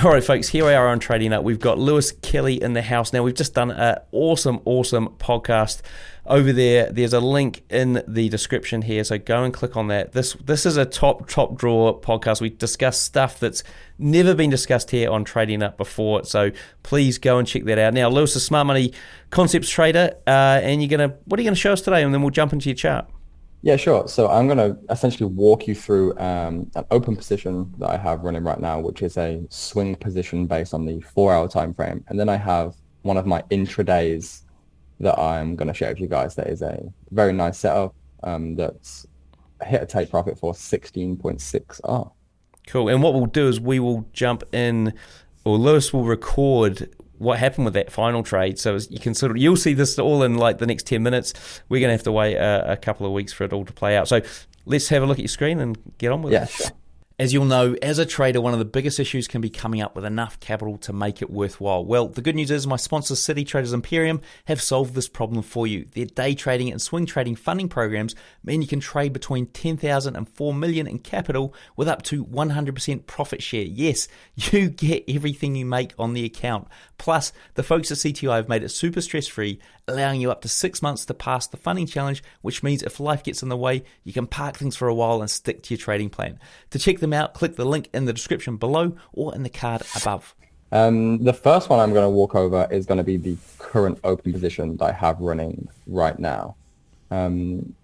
All right, folks, here we are on Trading Up. We've got Lewis Kelly in the house. Now, we've just done an awesome podcast over there. There's a link in the description here, so go and click on that. This is a top drawer podcast. We discuss stuff that's never been discussed here on Trading Up before, so please go and check that out. Now, Lewis is a smart money concepts trader, and what are you going to show us today? And then we'll jump into your chart. Yeah, sure. So I'm going to essentially walk you through an open position that I have running right now, which is a swing position based on the 4-hour time frame. And then I have one of my intradays that I'm going to share with you guys. That is a very nice setup that's hit a take profit for 16.6R. Cool. And what we'll do is we will jump in, or Lewis will record what happened with that final trade. So you can you'll see this all in like the next 10 minutes. We're going to have to wait a couple of weeks for it all to play out. So let's have a look at your screen and get on with it. Sure. As you'll know, as a trader, one of the biggest issues can be coming up with enough capital to make it worthwhile. Well, the good news is my sponsor, City Traders Imperium, have solved this problem for you. Their day trading and swing trading funding programs mean you can trade between 10,000 and 4 million in capital with up to 100% profit share. Yes, you get everything you make on the account. Plus, the folks at CTI have made it super stress-free, allowing you up to 6 months to pass the funding challenge, which means if life gets in the way, you can park things for a while and stick to your trading plan. To check them out, click the link in the description below or in the card above. The first one I'm going to walk over is going to be the current open position that I have running right now.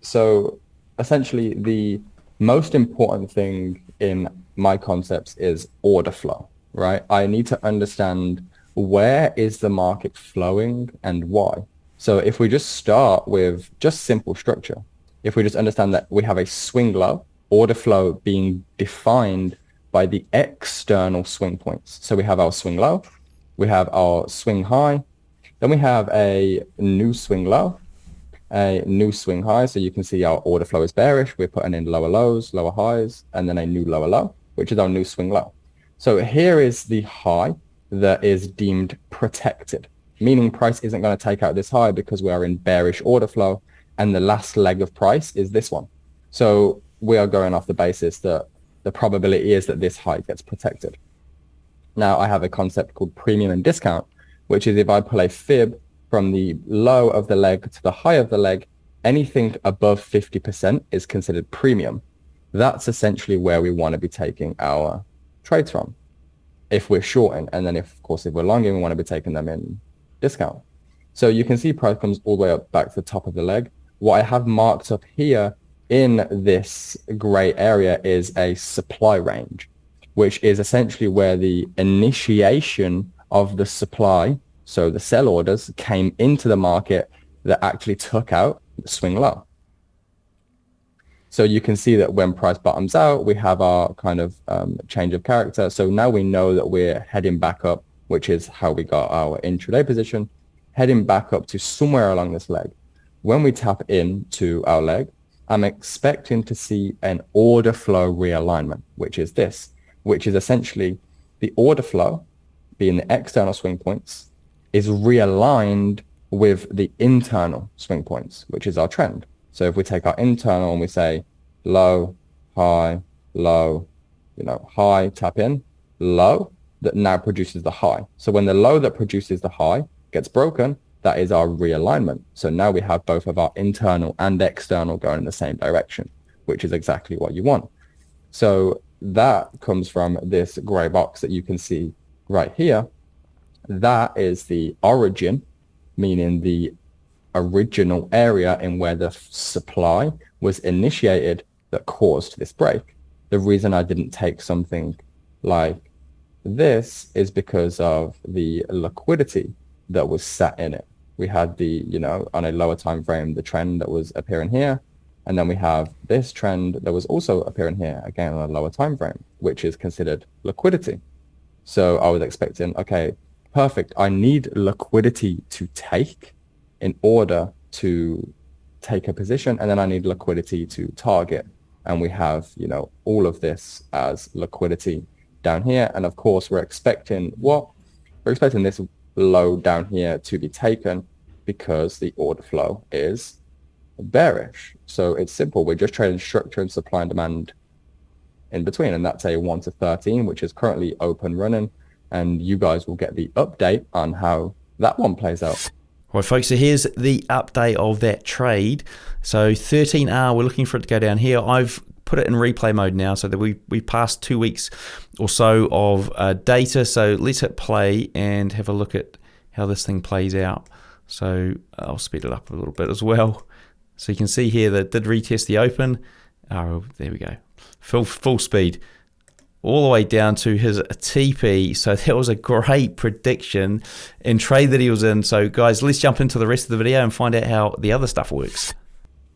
So essentially, the most important thing in my concepts is order flow, right? I need to understand where is the market flowing and why. So if we just start with just simple structure, if we just understand that we have a swing low, order flow being defined by the external swing points. So we have our swing low, we have our swing high, then we have a new swing low, a new swing high. So you can see our order flow is bearish. We're putting in lower lows, lower highs, and then a new lower low, which is our new swing low. So here is the high that is deemed protected, meaning price isn't going to take out this high because we are in bearish order flow, and the last leg of price is this one. So we are going off the basis that the probability is that this high gets protected. Now I have a concept called premium and discount, which is if I pull a fib from the low of the leg to the high of the leg, anything above 50% is considered premium. That's essentially where we want to be taking our trades from if we're shorting. And then if we're longing, we want to be taking them in discount. So you can see price comes all the way up back to the top of the leg. What I have marked up here in this gray area is a supply range, which is essentially where the initiation of the supply, so the sell orders, came into the market that actually took out the swing low. So you can see that when price bottoms out, we have our kind of change of character. So now we know that we're heading back up, which is how we got our intraday position, heading back up to somewhere along this leg. When we tap into our leg, I'm expecting to see an order flow realignment, which is this, which is essentially the order flow, being the external swing points, is realigned with the internal swing points, which is our trend. So if we take our internal and we say low, high, low, high, tap in, low, that now produces the high. So when the low that produces the high gets broken, that is our realignment. So now we have both of our internal and external going in the same direction, which is exactly what you want. So that comes from this gray box that you can see right here. That is the origin, meaning the original area in where the supply was initiated that caused this break. The reason I didn't take something like this is because of the liquidity that was sat in it. We had the, on a lower time frame, the trend that was appearing here. And then we have this trend that was also appearing here, again, on a lower time frame, which is considered liquidity. So I was expecting, okay, perfect. I need liquidity to take in order to take a position, and then I need liquidity to target. And we have, all of this as liquidity down here. And of course, we're expecting what? We're expecting this low down here to be taken because the order flow is bearish. So it's simple. We're just trading structure and supply and demand in between. And that's a 1 to 13, which is currently open running. and you guys will get the update on how that one plays out. Right, folks, so here's the update of that trade. So 13R, we're looking for it to go down here. I've put it in replay mode now so that we passed 2 weeks or so of data. So let's hit play and have a look at how this thing plays out. So I'll speed it up a little bit as well. So you can see here that it did retest the open. Oh, there we go. Full speed. All the way down to his TP. So that was a great prediction and trade that he was in. So guys, let's jump into the rest of the video and find out how the other stuff works.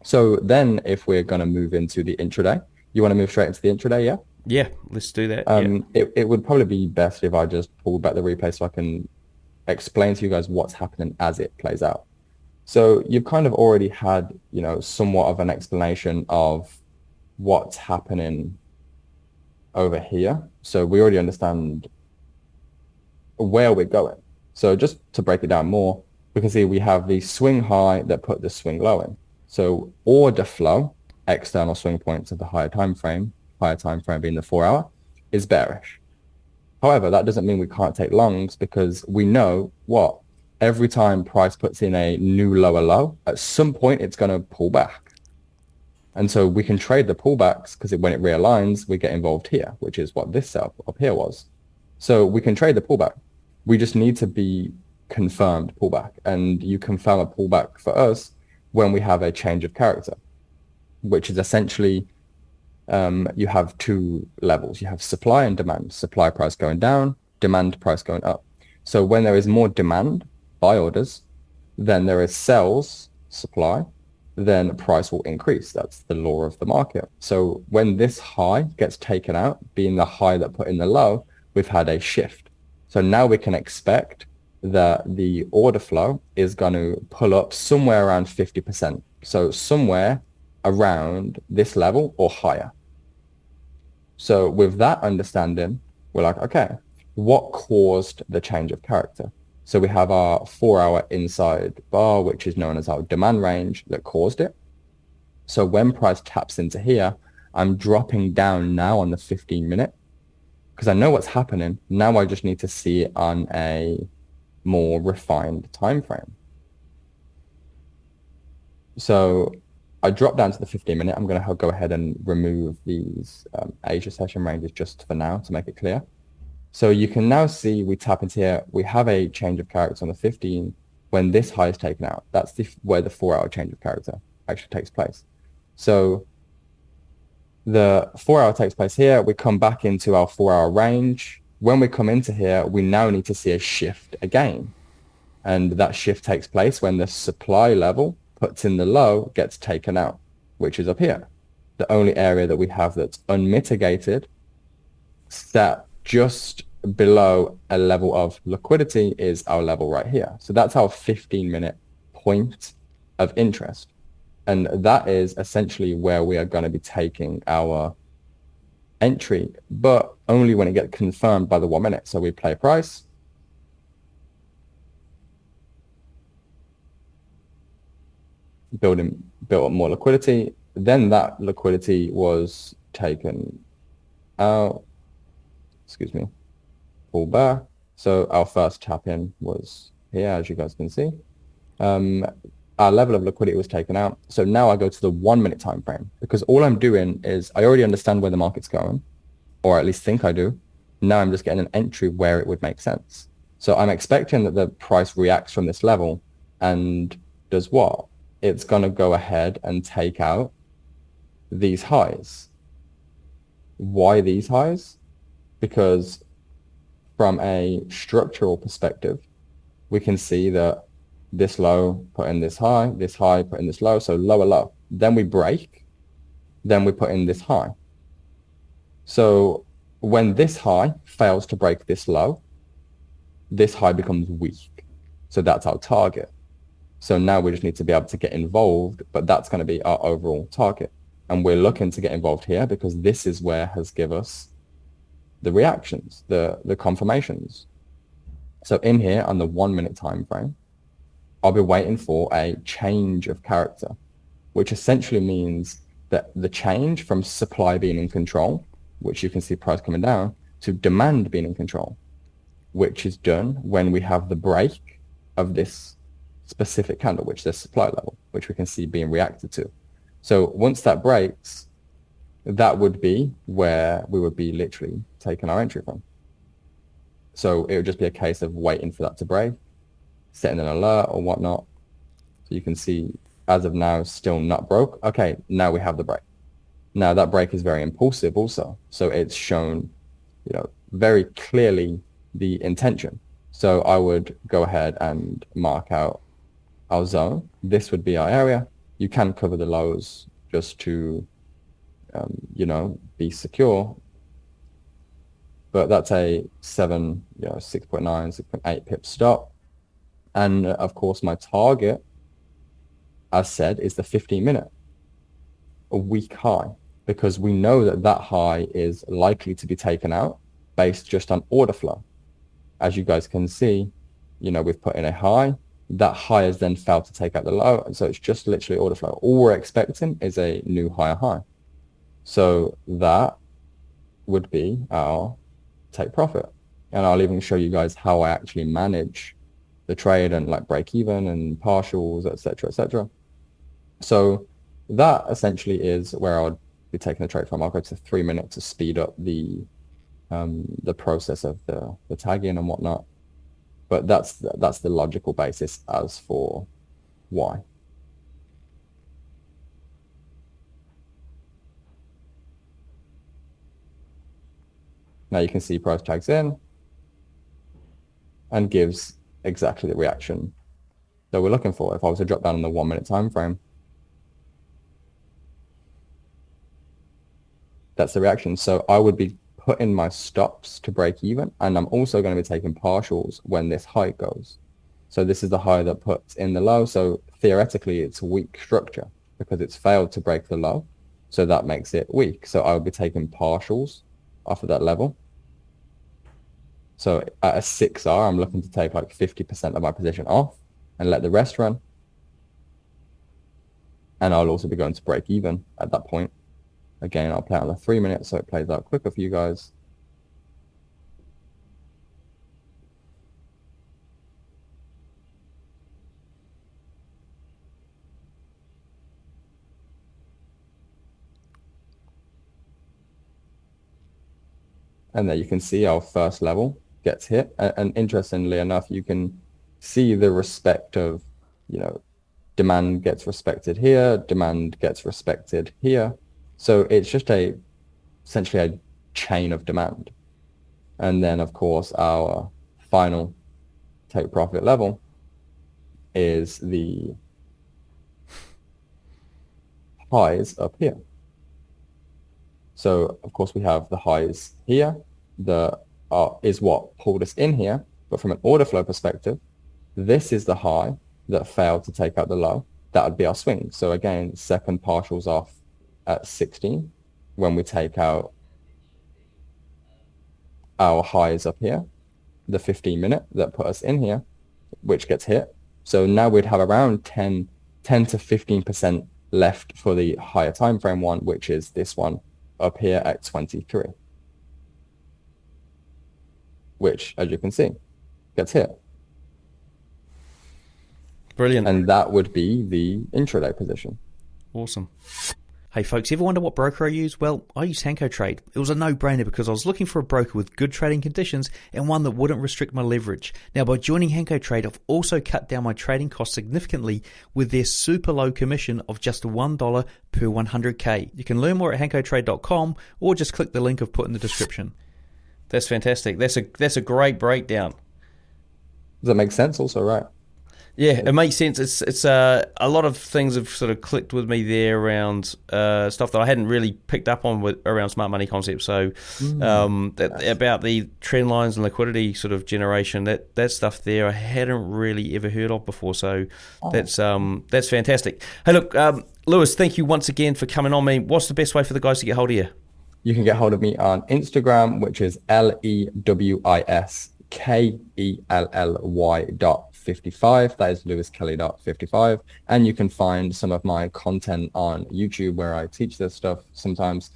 So then if we're going to move into the intraday, you want to move straight into the intraday, yeah? Yeah, let's do that. It would probably be best if I just pull back the replay so I can explain to you guys what's happening as it plays out. So you've kind of already had, somewhat of an explanation of what's happening over here. So we already understand where we're going. So just to break it down more, we can see we have the swing high that put the swing low in. So order flow, external swing points of the higher time frame being the 4 hour, is bearish. However, that doesn't mean we can't take longs, because we know what? Every time price puts in a new lower low, at some point it's going to pull back. And so we can trade the pullbacks, because when it realigns, we get involved here, which is what this setup up here was. So we can trade the pullback. We just need to be confirmed pullback. And you confirm a pullback for us when we have a change of character, which is essentially, you have two levels. You have supply and demand. Supply price going down, demand price going up. So when there is more demand, buy orders, then there is sells, supply, then price will increase. That's the law of the market. So when this high gets taken out, being the high that put in the low, we've had a shift. So now we can expect that the order flow is going to pull up somewhere around 50%. So somewhere around this level or higher. So with that understanding, we're like, okay, what caused the change of character? So we have our 4 hour inside bar, which is known as our demand range, that caused it. So when price taps into here, I'm dropping down now on the 15 minute because I know what's happening. Now I just need to see it on a more refined time frame. So I drop down to the 15 minute. I'm going to go ahead and remove these Asia session ranges just for now to make it clear. So you can now see we tap into here. We have a change of character on the 15 when this high is taken out. That's where the 4 hour change of character actually takes place. So the 4 hour takes place here. We come back into our 4 hour range. When we come into here, we now need to see a shift again. And that shift takes place when the supply level puts in the low gets taken out, which is up here. The only area that we have that's unmitigated, set just below a level of liquidity, is our level right here. So that's our 15-minute point of interest. And that is essentially where we are going to be taking our entry, but only when it gets confirmed by the 1 minute. So we play price. Built up more liquidity. Then that liquidity was taken out. Excuse me. Pull back. So our first tap in was here, as you guys can see. Our level of liquidity was taken out. So now I go to the 1 minute time frame, because all I'm doing is I already understand where the market's going, or at least think I do. Now I'm just getting an entry where it would make sense. So I'm expecting that the price reacts from this level and does what? It's going to go ahead and take out these highs. Why these highs? Because from a structural perspective, we can see that this low put in this high put in this low, so lower low. Then we break, then we put in this high. So when this high fails to break this low, this high becomes weak. So that's our target. So now we just need to be able to get involved, but that's going to be our overall target. And we're looking to get involved here because this is where has give us the reactions, the confirmations. So in here on the 1 minute time frame, I'll be waiting for a change of character, which essentially means that the change from supply being in control, which you can see price coming down, to demand being in control. which is done when we have the break of this specific candle, which is the supply level, which we can see being reacted to. So once that breaks, that would be where we would be literally taking our entry from. So it would just be a case of waiting for that to break, setting an alert or whatnot. So you can see as of now, still not broke. Okay, now we have the break. Now that break is very impulsive also. So it's shown, very clearly the intention. So I would go ahead and mark out our zone. This would be our area. You can cover the lows just to, be secure. But that's a 6.9, 6.8 pip stop. And of course, my target, as said, is the 15-minute, a weak high, because we know that that high is likely to be taken out based just on order flow. As you guys can see, we've put in a high. That high has then failed to take out the low. And so it's just literally order flow. All we're expecting is a new higher high. So that would be our take profit. And I'll even show you guys how I actually manage the trade and like break even and partials, etc., etc. So that essentially is where I'll be taking the trade from. I'll go to 3 minutes to speed up the process of the tagging and whatnot. But that's the logical basis as for why. Now you can see price tags in and gives exactly the reaction that we're looking for. If I was to drop down in the 1 minute time frame, that's the reaction. So I would be putting my stops to break even, and I'm also going to be taking partials when this high goes. So this is the high that puts in the low. So theoretically, it's a weak structure because it's failed to break the low. So that makes it weak. So I would be taking partials off of that level. So at a 6R, I'm looking to take like 50% of my position off and let the rest run. And I'll also be going to break even at that point. Again, I'll play out the 3 minutes so it plays out quicker for you guys. And there you can see our first level gets hit. And interestingly enough, you can see the respect of, demand gets respected here, demand gets respected here. So it's just essentially a chain of demand. And then, of course, our final take profit level is the highs up here. So, of course, we have the highs here. Is what pulled us in here. But from an order flow perspective, this is the high that failed to take out the low. That would be our swing. So again, second partials off at 16 when we take out our highs up here, the 15-minute that put us in here, which gets hit. So now we'd have around 10 to 15% left for the higher time frame one, which is this one up here at 23, which, as you can see, gets hit. Brilliant. And that would be the intraday position. Awesome. Hey folks, ever wonder what broker I use? Well, I use Hanko Trade. It was a no-brainer because I was looking for a broker with good trading conditions and one that wouldn't restrict my leverage. Now, by joining Hanko Trade, I've also cut down my trading costs significantly with their super low commission of just $1 per 100K. You can learn more at hankotrade.com or just click the link I've put in the description. That's fantastic. That's a great breakdown. Does that make sense also, right? Yeah, it makes sense. It's a lot of things have sort of clicked with me there around stuff that I hadn't really picked up on around smart money concepts. So about the trend lines and liquidity sort of generation, that stuff there I hadn't really ever heard of before. So that's fantastic. Hey, look, Lewis, thank you once again for coming on. Me, what's the best way for the guys to get hold of you? You can get hold of me on Instagram, which is LEWISKELLY.55. That is lewiskelly.55. And you can find some of my content on YouTube where I teach this stuff sometimes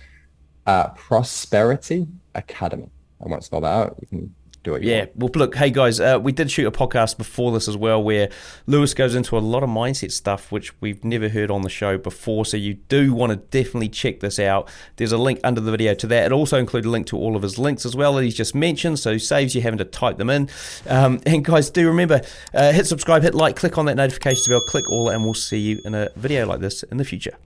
at Prosperity Academy. I won't spell that out. You can do what you want. Well, look, hey guys, we did shoot a podcast before this as well where Lewis goes into a lot of mindset stuff which we've never heard on the show before, so you do want to definitely check this out. There's a link under the video to that. It also includes a link to all of his links as well that he's just mentioned, so it saves you having to type them in. And guys, do remember, hit subscribe, hit like, click on that notifications bell, click all, and we'll see you in a video like this in the future.